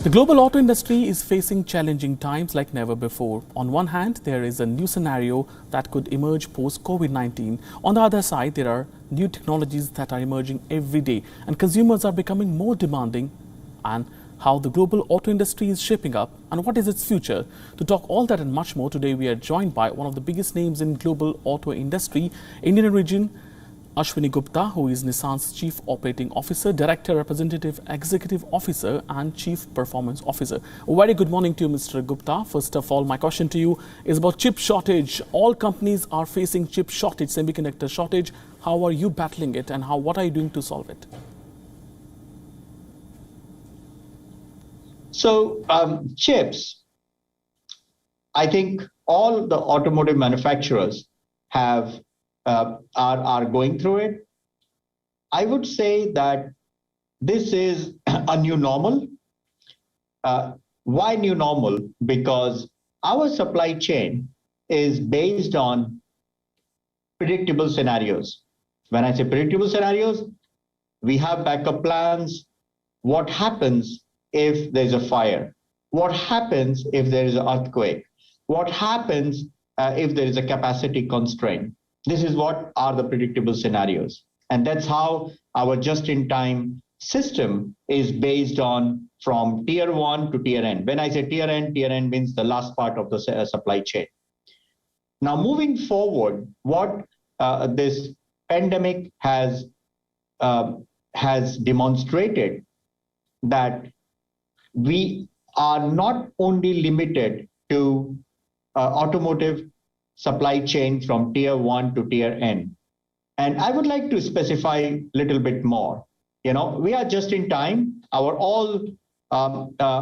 The global auto industry is facing challenging times like never before. On one hand, there is a new scenario that could emerge post-COVID-19. On the other side, there are new technologies that are emerging every day and consumers are becoming more demanding. And how the global auto industry is shaping up and what is its future. To talk all that and much more, today we are joined by one of the biggest names in global auto industry, Indian origin, Ashwani Gupta, who is Nissan's Chief Operating Officer, Director, Representative Executive Officer and Chief Performance Officer. A very good morning to you, Mr. Gupta. First of all, my question to you is about chip shortage. All companies are facing chip shortage, semiconductor shortage. How are you battling it and what are you doing to solve it? So chips, I think all the automotive manufacturers have are going through it. I would say that this is a new normal. Why new normal? Because our supply chain is based on predictable scenarios. When I say predictable scenarios, we have backup plans. What happens if there's a fire? What happens if there is an earthquake? What happens if there is a capacity constraint? This is what are the predictable scenarios. And that's how our just-in-time system is based on from tier 1 to tier N. When I say tier N means the last part of the supply chain. Now, moving forward, what this pandemic has demonstrated that we are not only limited to automotive supply chain from tier 1 to tier N. And I would like to specify a little bit more. You know, we are just in time. Our all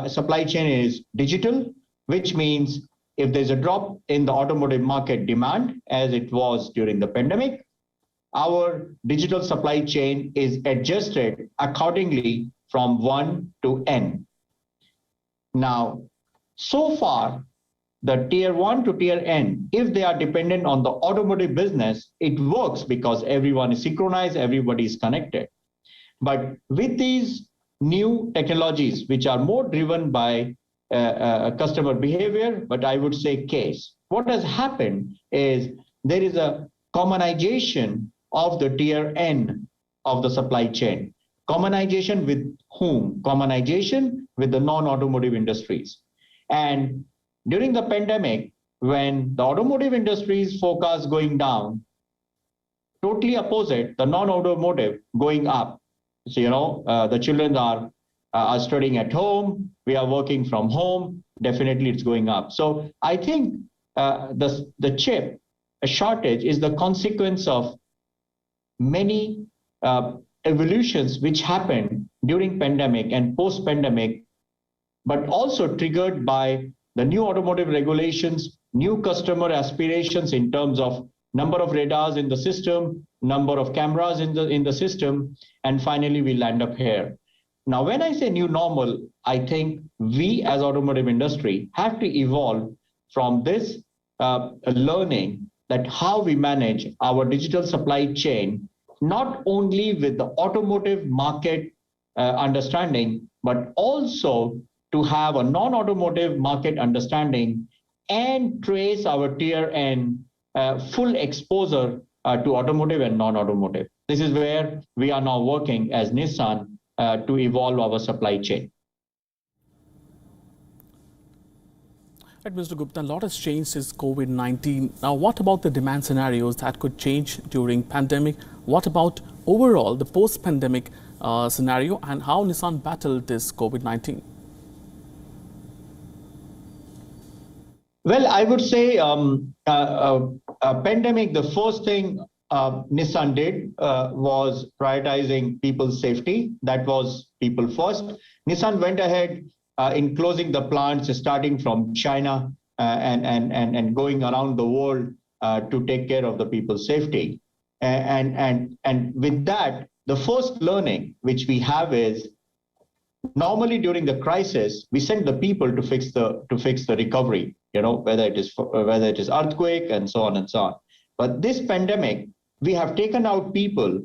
supply chain is digital, which means if there's a drop in the automotive market demand, as it was during the pandemic, our digital supply chain is adjusted accordingly from 1 to N. Now, so far, the tier 1 to tier N, if they are dependent on the automotive business, it works because everyone is synchronized, everybody is connected. But with these new technologies, which are more driven by customer behavior, but I would say case, what has happened is there is a commonization of the tier N of the supply chain. Commonization with whom? Commonization with the non-automotive industries. And during the pandemic, when the automotive industry's forecast going down, totally opposite, the non-automotive going up. So, you know, the children are studying at home, we are working from home, definitely it's going up. So I think the chip shortage is the consequence of many evolutions which happened during pandemic and post-pandemic, but also triggered by the new automotive regulations, new customer aspirations in terms of number of radars in the system, number of cameras in the system, and finally we land up here. Now, when I say new normal, I think we as automotive industry have to evolve from this learning that how we manage our digital supply chain, not only with the automotive market understanding, but also to have a non-automotive market understanding and trace our tier N full exposure to automotive and non-automotive. This is where we are now working as Nissan to evolve our supply chain. Right, Mr. Gupta, a lot has changed since COVID-19. Now, what about the demand scenarios that could change during pandemic? What about overall the post-pandemic scenario and how Nissan battled this COVID-19? Well, I would say pandemic, the first thing Nissan did was prioritizing people's safety. That was people first. Nissan went ahead in closing the plants starting from China and going around the world to take care of the people's safety. And with that, the first learning which we have is normally during the crisis, we send the people to fix the recovery, you know, whether it is earthquake and so on and so on. But this pandemic, we have taken out people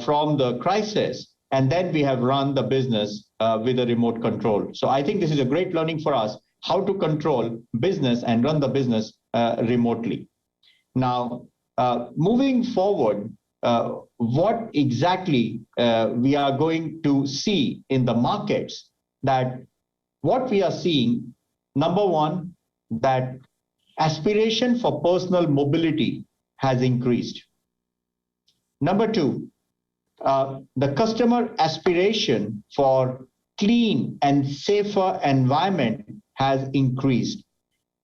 from the crisis and then we have run the business with a remote control. So I think this is a great learning for us, how to control business and run the business remotely. Now, moving forward, what exactly we are going to see in the markets, that what we are seeing, number one, that aspiration for personal mobility has increased. Number two, the customer aspiration for clean and safer environment has increased.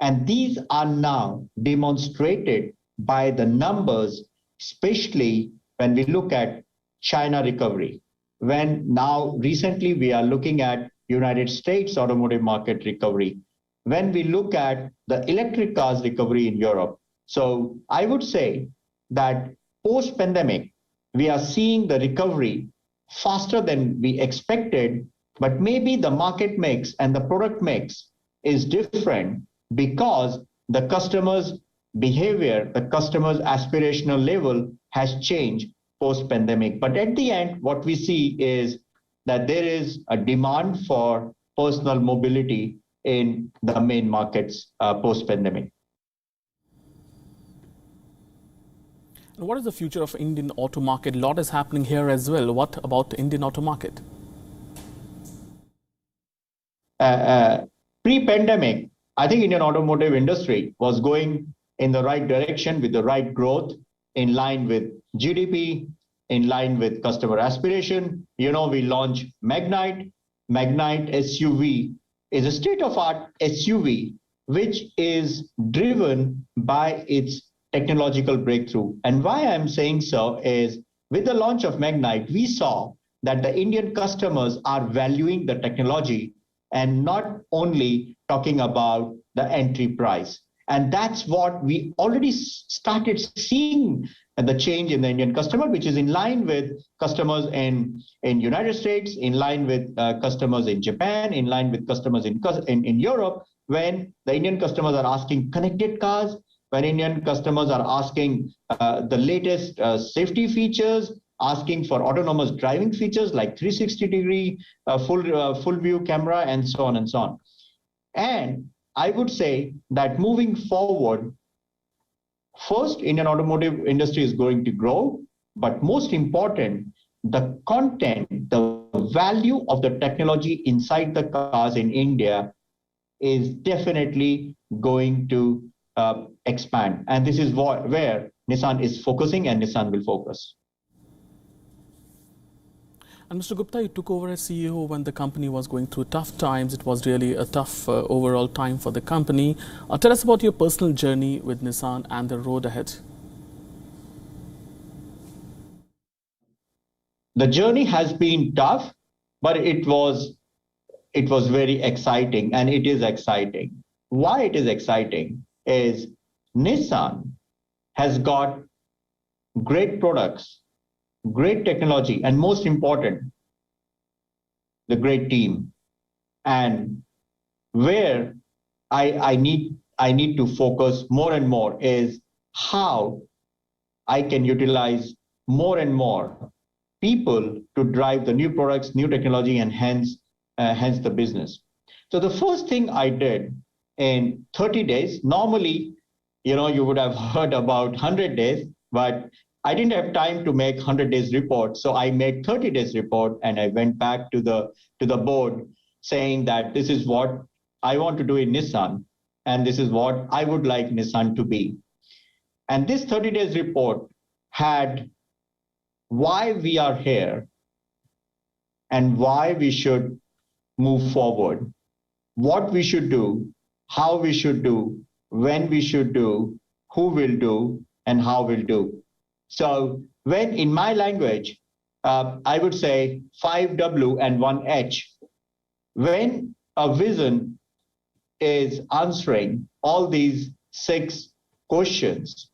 And these are now demonstrated by the numbers, especially when we look at China recovery. When now recently we are looking at United States automotive market recovery. When we look at the electric cars recovery in Europe. So I would say that post-pandemic, we are seeing the recovery faster than we expected, but maybe the market mix and the product mix is different because the customer's behavior, the customer's aspirational level has changed post-pandemic. But at the end, what we see is that there is a demand for personal mobility in the main markets post-pandemic. What is the future of Indian auto market? A lot is happening here as well. What about the Indian auto market? Pre-pandemic, I think Indian automotive industry was going in the right direction with the right growth, in line with GDP, in line with customer aspiration. You know, we launched Magnite. Magnite SUV is a state-of-art SUV, which is driven by its technological breakthrough. And why I'm saying so is, with the launch of Magnite, we saw that the Indian customers are valuing the technology and not only talking about the entry price. And that's what we already started seeing, the change in the Indian customer, which is in line with customers in United States, in line with customers in Japan, in line with customers in Europe, when the Indian customers are asking connected cars, when Indian customers are asking the latest safety features, asking for autonomous driving features like 360-degree full view camera, and so on and so on. And I would say that moving forward, first, Indian automotive industry is going to grow, but most important, the content, the value of the technology inside the cars in India is definitely going to expand. And this is where Nissan is focusing, and Nissan will focus. And Mr. Gupta, you took over as CEO when the company was going through tough times. It was really a tough overall time for the company. Tell us about your personal journey with Nissan and the road ahead. The journey has been tough, but it was very exciting, and it is exciting. Why it is exciting is Nissan has got great products, great technology, and most important, the great team. And where I need to focus more and more is how I can utilize more and more people to drive the new products, new technology, and hence the business. So the first thing I did in 30 days, normally, you would have heard about 100 days, but I didn't have time to make 100 days report. So I made 30 days report, and I went back to the board saying that this is what I want to do in Nissan, and this is what I would like Nissan to be. And this 30 days report had why we are here and why we should move forward, what we should do, how we should do, when we should do, who will do, and how we'll do. So when in my language, I would say 5W and 1H, when a vision is answering all these 6 questions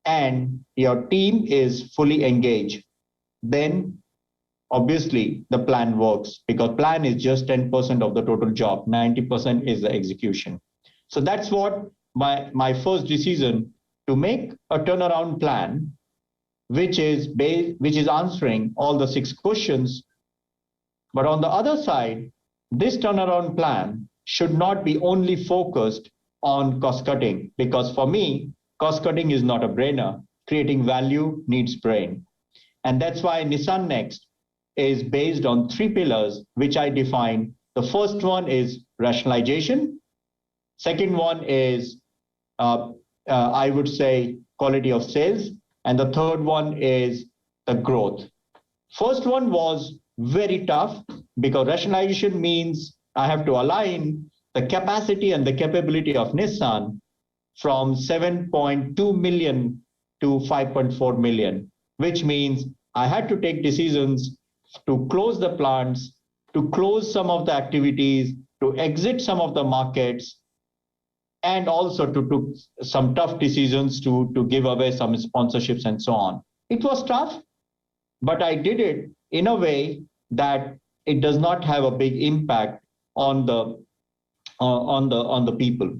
and your team is fully engaged, then obviously the plan works, because plan is just 10% of the total job, 90% is the execution. So that's what my first decision, to make a turnaround plan which is answering all the 6 questions. But on the other side, this turnaround plan should not be only focused on cost cutting, because for me, cost cutting is not a brainer. Creating value needs brain. And that's why Nissan Next is based on 3 pillars, which I define. The first one is rationalization. Second one is, I would say, quality of sales. And the third one is the growth. First one was very tough because rationalization means I have to align the capacity and the capability of Nissan from 7.2 million to 5.4 million, which means I had to take decisions to close the plants, to close some of the activities, to exit some of the markets, and also to take some tough decisions to give away some sponsorships and so on. It was tough, but I did it in a way that it does not have a big impact on the people.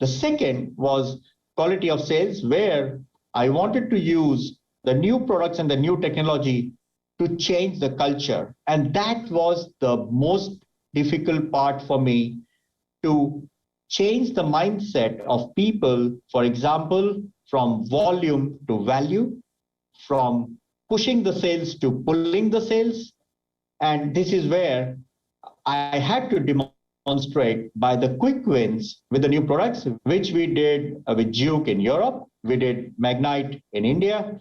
The second was quality of sales, where I wanted to use the new products and the new technology to change the culture. And that was the most difficult part for me, to change the mindset of people, for example, from volume to value, from pushing the sales to pulling the sales. And this is where I had to demonstrate by the quick wins with the new products, which we did with Duke in Europe, we did Magnite in India,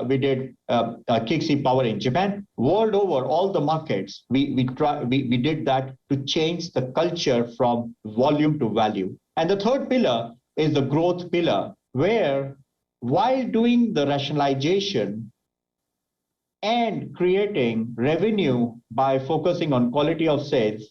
we did Kixi Power in Japan. World over, all the markets, we did that to change the culture from volume to value. And the third pillar is the growth pillar, where while doing the rationalization and creating revenue by focusing on quality of sales,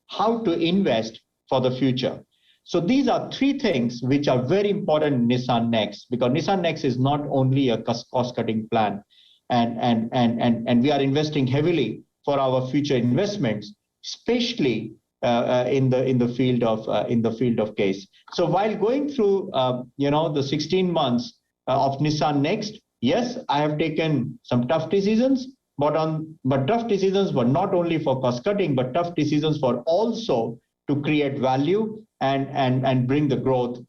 how to invest for the future. So these are 3 things which are very important in Nissan Next, because Nissan Next is not only a cost-cutting plan, and we are investing heavily for our future investments, especially in the field of case. So while going through the 16 months of Nissan Next, yes, I have taken some tough decisions, but tough decisions were not only for cost cutting, but tough decisions for also to create value and bring the growth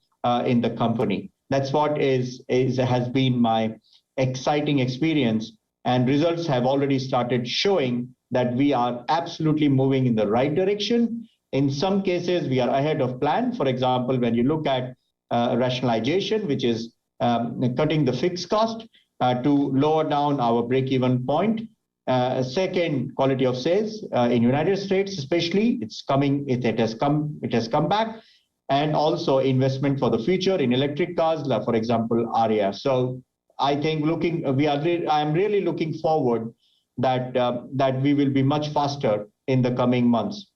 in the company. That's what has been my exciting experience, and results have already started showing that we are absolutely moving in the right direction. In some cases, we are ahead of plan. For example, when you look at rationalization, which is cutting the fixed cost to lower down our break-even point. Second, quality of sales in United States, especially, it has come back, and also investment for the future in electric cars, like for example, Aria. So I think I'm really looking forward that we will be much faster in the coming months.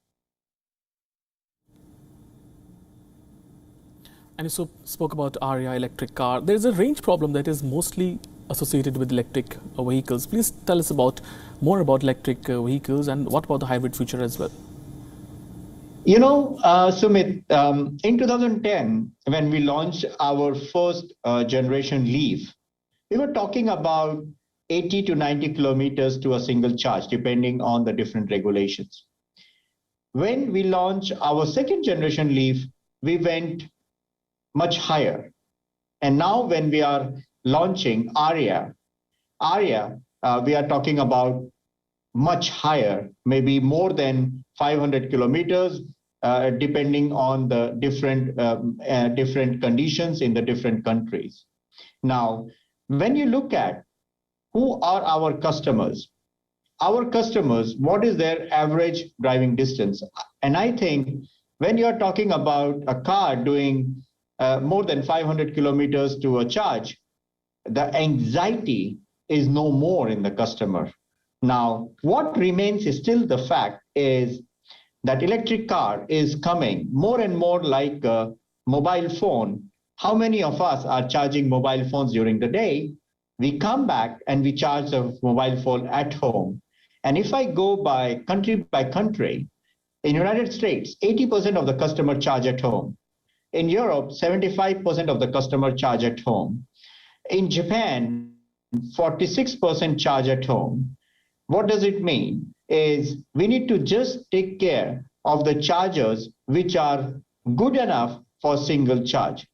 And you spoke about Aria electric car. There is a range problem that is mostly associated with electric vehicles. Please tell us more about electric vehicles, and what about the hybrid future as well? Sumit, in 2010, when we launched our first generation Leaf, we were talking about 80 to 90 kilometers to a single charge, depending on the different regulations. When we launched our second generation Leaf, we went much higher. And now when we are launching Aria, we are talking about much higher, maybe more than 500 kilometers, depending on the different conditions in the different countries. Now, when you look at who are our customers, what is their average driving distance? And I think when you're talking about a car doing more than 500 kilometers to a charge, the anxiety is no more in the customer. Now, what remains is still the fact is that electric car is coming more and more like a mobile phone. How many of us are charging mobile phones during the day? We come back and we charge the mobile phone at home. And if I go by country, in United States, 80% of the customer charge at home. In Europe, 75% of the customer charge at home. In Japan, 46% charge at home. What does it mean? Is we need to just take care of the chargers which are good enough for single charge.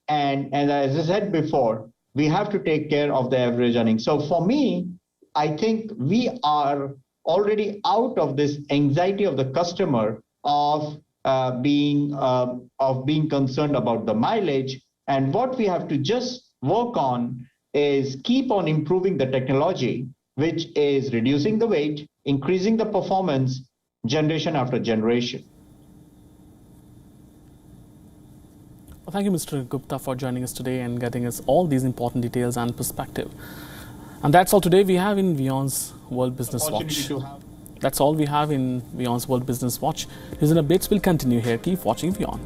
And as I said before, we have to take care of the average earnings. So for me, I think we are already out of this anxiety of the customer of being concerned about the mileage. And what we have to just work on is keep on improving the technology, which is reducing the weight, increasing the performance, generation after generation. Well, thank you, Mr. Gupta, for joining us today and getting us all these important details and perspective. And that's all today we have in WION's World Business Watch. That's all we have in WION's World Business Watch. News and updates will continue here. Keep watching WION.